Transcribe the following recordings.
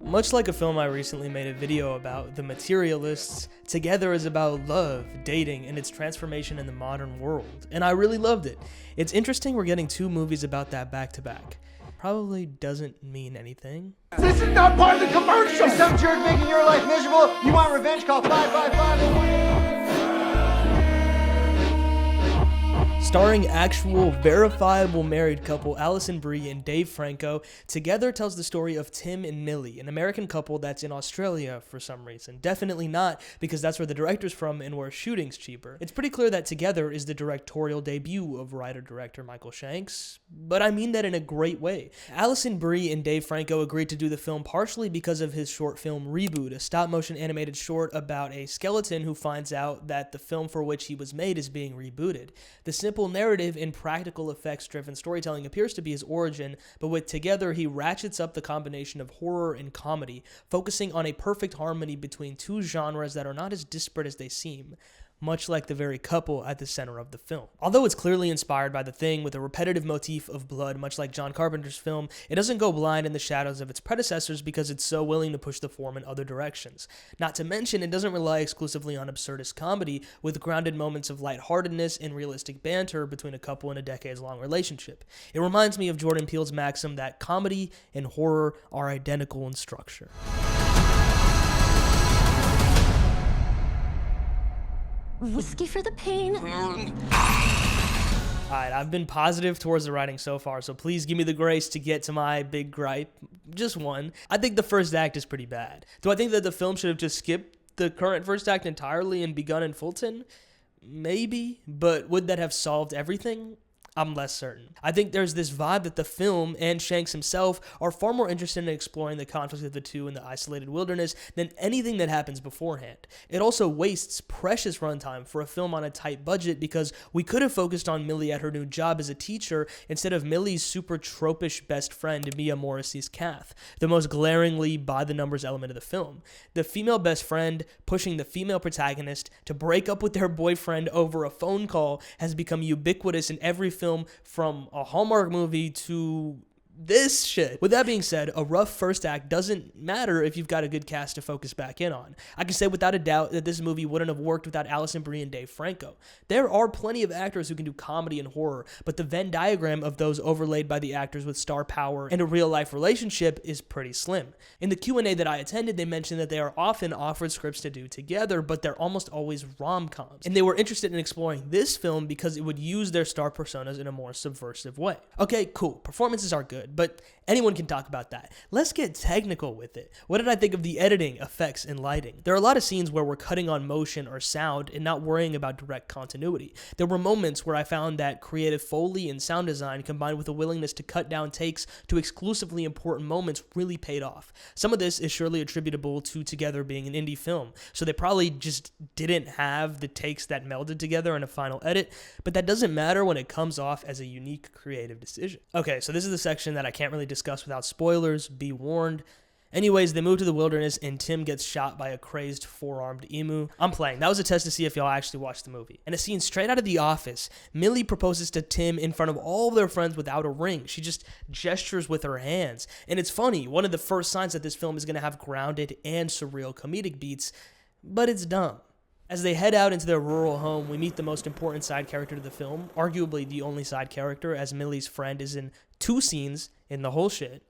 Much like a film I recently made a video about, The Materialists, Together is about love, dating, and its transformation in the modern world, and I really loved it. It's interesting we're getting two movies about that back to back. Probably doesn't mean anything. This is not part of the commercial! Some jerk making your life miserable? You want revenge? Call 555. Starring actual, verifiable married couple Alison Brie and Dave Franco, Together tells the story of Tim and Millie, an American couple that's in Australia for some reason. Definitely not because that's where the director's from and where shooting's cheaper. It's pretty clear that Together is the directorial debut of writer-director Michael Shanks, but I mean that in a great way. Alison Brie and Dave Franco agreed to do the film partially because of his short film Reboot, a stop-motion animated short about a skeleton who finds out that the film for which he was made is being rebooted. The simple narrative and practical effects-driven storytelling appears to be his origin, but with Together, he ratchets up the combination of horror and comedy, focusing on a perfect harmony between two genres that are not as disparate as they seem, much like the very couple at the center of the film. Although it's clearly inspired by The Thing with a repetitive motif of blood, much like John Carpenter's film, it doesn't go blind in the shadows of its predecessors because it's so willing to push the form in other directions. Not to mention, it doesn't rely exclusively on absurdist comedy, with grounded moments of lightheartedness and realistic banter between a couple in a decades-long relationship. It reminds me of Jordan Peele's maxim that comedy and horror are identical in structure. Whiskey for the pain. Alright, I've been positive towards the writing so far, so please give me the grace to get to my big gripe. Just one. I think the first act is pretty bad. Do I think that the film should have just skipped the current first act entirely and begun in Fulton? Maybe, but would that have solved everything? I'm less certain. I think there's this vibe that the film and Shanks himself are far more interested in exploring the conflict of the two in the isolated wilderness than anything that happens beforehand. It also wastes precious runtime for a film on a tight budget because we could have focused on Millie at her new job as a teacher instead of Millie's super tropish best friend Mia Morrissey's Kath, the most glaringly by-the-numbers element of the film. The female best friend pushing the female protagonist to break up with their boyfriend over a phone call has become ubiquitous in every film from a Hallmark movie to this shit. With that being said, a rough first act doesn't matter if you've got a good cast to focus back in on. I can say without a doubt that this movie wouldn't have worked without Alison Brie and Dave Franco. There are plenty of actors who can do comedy and horror, but the Venn diagram of those overlaid by the actors with star power and a real-life relationship is pretty slim. In the Q&A that I attended, they mentioned that they are often offered scripts to do together, but they're almost always rom-coms. And they were interested in exploring this film because it would use their star personas in a more subversive way. Okay, cool. Performances are good, but anyone can talk about that. Let's get technical with it. What did I think of the editing, effects, and lighting? There are a lot of scenes where we're cutting on motion or sound and not worrying about direct continuity. There were moments where I found that creative Foley and sound design combined with a willingness to cut down takes to exclusively important moments really paid off. Some of this is surely attributable to Together being an indie film, so they probably just didn't have the takes that melded together in a final edit, but that doesn't matter when it comes off as a unique creative decision. Okay, so this is the section that I can't really discuss without spoilers, be warned. Anyways, they move to the wilderness and Tim gets shot by a crazed four-armed emu. I'm playing. That was a test to see if y'all actually watched the movie. And a scene straight out of The Office, Millie proposes to Tim in front of all of their friends without a ring. She just gestures with her hands. And it's funny, one of the first signs that this film is going to have grounded and surreal comedic beats, but it's dumb. As they head out into their rural home, we meet the most important side character to the film, arguably the only side character, as Millie's friend is in 2 scenes in the whole shit.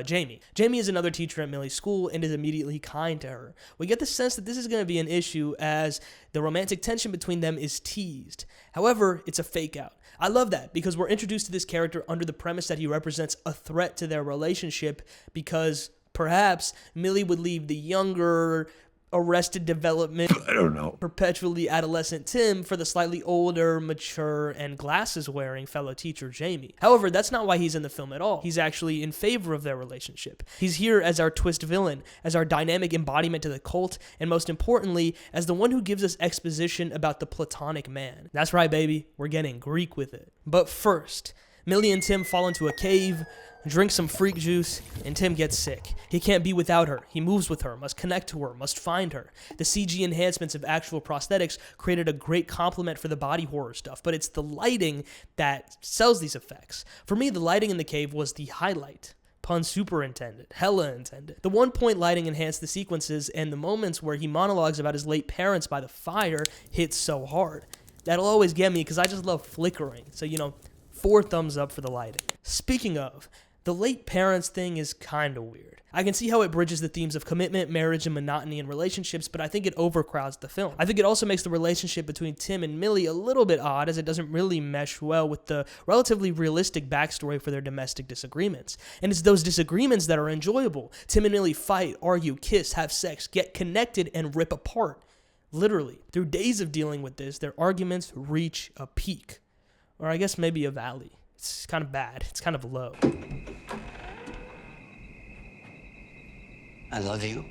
Jamie. Jamie is another teacher at Millie's school and is immediately kind to her. We get the sense that this is going to be an issue as the romantic tension between them is teased. However, it's a fake out. I love that because we're introduced to this character under the premise that he represents a threat to their relationship because perhaps Millie would leave the younger, Arrested Development, perpetually adolescent Tim for the slightly older, mature, and glasses-wearing fellow teacher Jamie. However, that's not why he's in the film at all. He's actually in favor of their relationship. He's here as our twist villain, as our dynamic embodiment to the cult, and most importantly, as the one who gives us exposition about the platonic man. That's right, baby. We're getting Greek with it. But first, Millie and Tim fall into a cave, drink some freak juice, and Tim gets sick. He can't be without her. He moves with her, must connect to her, must find her. The CG enhancements of actual prosthetics created a great complement for the body horror stuff, but it's the lighting that sells these effects. For me, the lighting in the cave was the highlight. Pun super intended. Hella intended. The one-point lighting enhanced the sequences, and the moments where he monologues about his late parents by the fire hit so hard. That'll always get me because I just love flickering. So, 4 thumbs up for the lighting. Speaking of, the late parents thing is kind of weird. I can see how it bridges the themes of commitment, marriage, and monotony in relationships, but I think it overcrowds the film. I think it also makes the relationship between Tim and Millie a little bit odd, as it doesn't really mesh well with the relatively realistic backstory for their domestic disagreements. And it's those disagreements that are enjoyable. Tim and Millie fight, argue, kiss, have sex, get connected, and rip apart. Literally, through days of dealing with this, their arguments reach a peak. Or I guess maybe a valley. It's kind of bad. It's kind of low. I love you.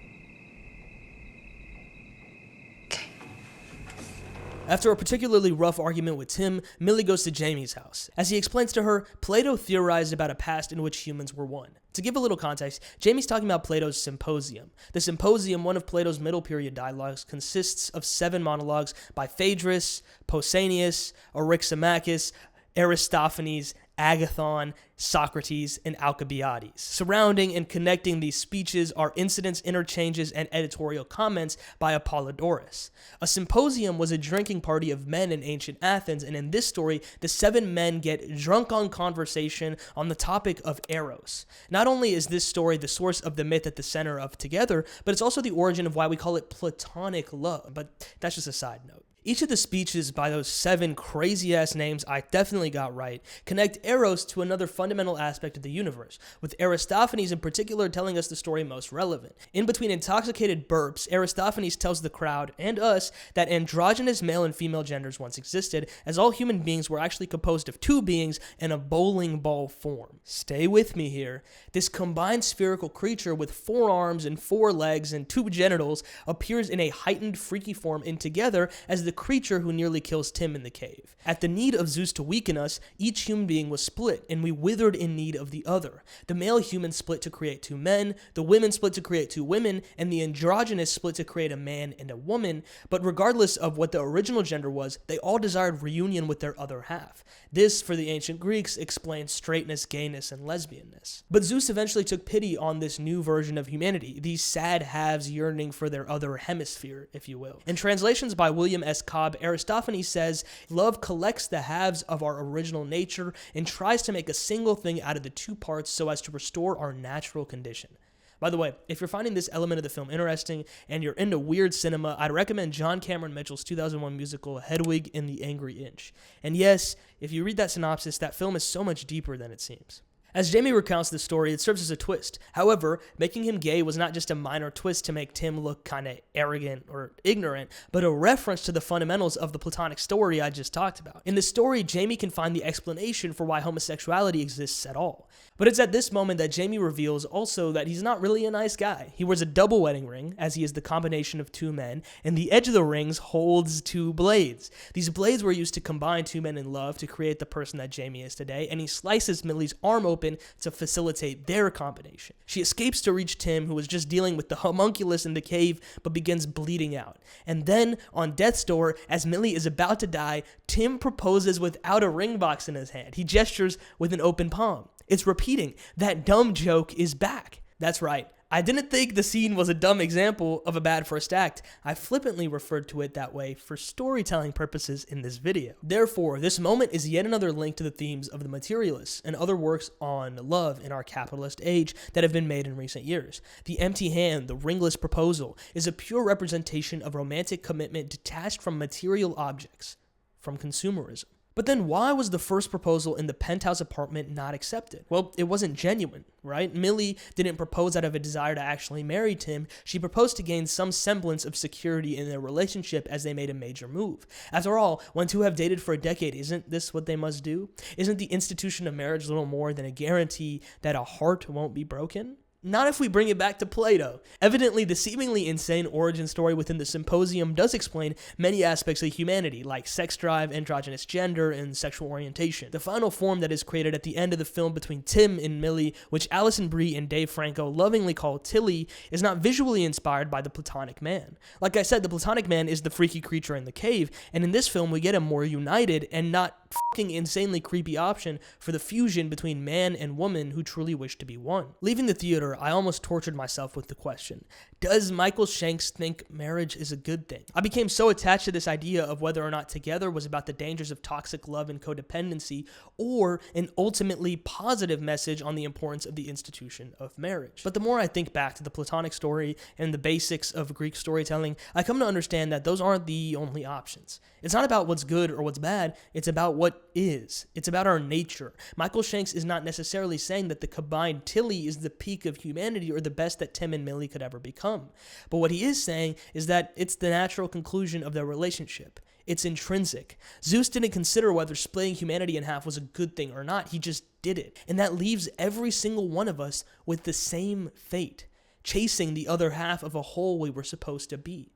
After a particularly rough argument with Tim, Millie goes to Jamie's house. As he explains to her, Plato theorized about a past in which humans were one. To give a little context, Jamie's talking about Plato's Symposium. The Symposium, one of Plato's middle period dialogues, consists of 7 monologues by Phaedrus, Pausanias, Eryximachus, Aristophanes, Agathon, Socrates, and Alcibiades. Surrounding and connecting these speeches are incidents, interchanges, and editorial comments by Apollodorus. A symposium was a drinking party of men in ancient Athens, and in this story, the 7 men get drunk on conversation on the topic of Eros. Not only is this story the source of the myth at the center of Together, but it's also the origin of why we call it platonic love, but that's just a side note. Each of the speeches by those 7 crazy-ass names I definitely got right connect Eros to another fundamental aspect of the universe, with Aristophanes in particular telling us the story most relevant. In between intoxicated burps, Aristophanes tells the crowd, and us, that androgynous male and female genders once existed, as all human beings were actually composed of 2 beings in a bowling ball form. Stay with me here. This combined spherical creature with 4 arms and 4 legs and 2 genitals appears in a heightened freaky form in Together as the creature who nearly kills Tim in the cave. At the need of Zeus to weaken us, each human being was split, and we withered in need of the other. The male human split to create 2 men, the women split to create 2 women, and the androgynous split to create a man and a woman, but regardless of what the original gender was, they all desired reunion with their other half. This, for the ancient Greeks, explains straightness, gayness, and lesbianness. But Zeus eventually took pity on this new version of humanity, these sad halves yearning for their other hemisphere, if you will. In translations by William S. Cobb, Aristophanes says, "Love collects the halves of our original nature and tries to make a single thing out of the 2 parts so as to restore our natural condition." By the way, if you're finding this element of the film interesting and you're into weird cinema, I'd recommend John Cameron Mitchell's 2001 musical Hedwig and the Angry Inch. And yes, if you read that synopsis, that film is so much deeper than it seems. As Jamie recounts the story, it serves as a twist. However, making him gay was not just a minor twist to make Tim look kinda arrogant or ignorant, but a reference to the fundamentals of the platonic story I just talked about. In the story, Jamie can find the explanation for why homosexuality exists at all. But it's at this moment that Jamie reveals also that he's not really a nice guy. He wears a double wedding ring, as he is the combination of 2 men, and the edge of the rings holds 2 blades. These blades were used to combine 2 men in love to create the person that Jamie is today, and he slices Millie's arm open to facilitate their combination. She escapes to reach Tim, who was just dealing with the homunculus in the cave, but begins bleeding out. And then, on death's door, as Millie is about to die, Tim proposes without a ring box in his hand. He gestures with an open palm. It's repeating. That dumb joke is back. That's right. I didn't think the scene was a dumb example of a bad first act. I flippantly referred to it that way for storytelling purposes in this video. Therefore, this moment is yet another link to the themes of The Materialists and other works on love in our capitalist age that have been made in recent years. The Empty Hand, the Ringless Proposal, is a pure representation of romantic commitment detached from material objects, from consumerism. But then why was the first proposal in the penthouse apartment not accepted? Well, it wasn't genuine, right? Millie didn't propose out of a desire to actually marry Tim. She proposed to gain some semblance of security in their relationship as they made a major move. After all, when 2 have dated for a decade, isn't this what they must do? Isn't the institution of marriage little more than a guarantee that a heart won't be broken? Not if we bring it back to Plato. Evidently, the seemingly insane origin story within the Symposium does explain many aspects of humanity, like sex drive, androgynous gender, and sexual orientation. The final form that is created at the end of the film between Tim and Millie, which Alison Brie and Dave Franco lovingly call Tilly, is not visually inspired by the Platonic Man. Like I said, the Platonic Man is the freaky creature in the cave, and in this film we get a more united and not fucking insanely creepy option for the fusion between man and woman who truly wish to be one. Leaving the theater, I almost tortured myself with the question, does Michael Shanks think marriage is a good thing? I became so attached to this idea of whether or not Together was about the dangers of toxic love and codependency, or an ultimately positive message on the importance of the institution of marriage. But the more I think back to the Platonic story and the basics of Greek storytelling, I come to understand that those aren't the only options. It's not about what's good or what's bad, it's about what is. It's about our nature. Michael Shanks is not necessarily saying that the combined Tilly is the peak of humanity or the best that Tim and Millie could ever become. But what he is saying is that it's the natural conclusion of their relationship. It's intrinsic. Zeus didn't consider whether splitting humanity in half was a good thing or not. He just did it. And that leaves every single one of us with the same fate, chasing the other half of a whole we were supposed to be.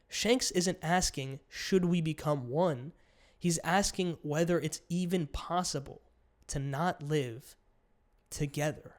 Shanks isn't asking, should we become one? He's asking whether it's even possible to not live together.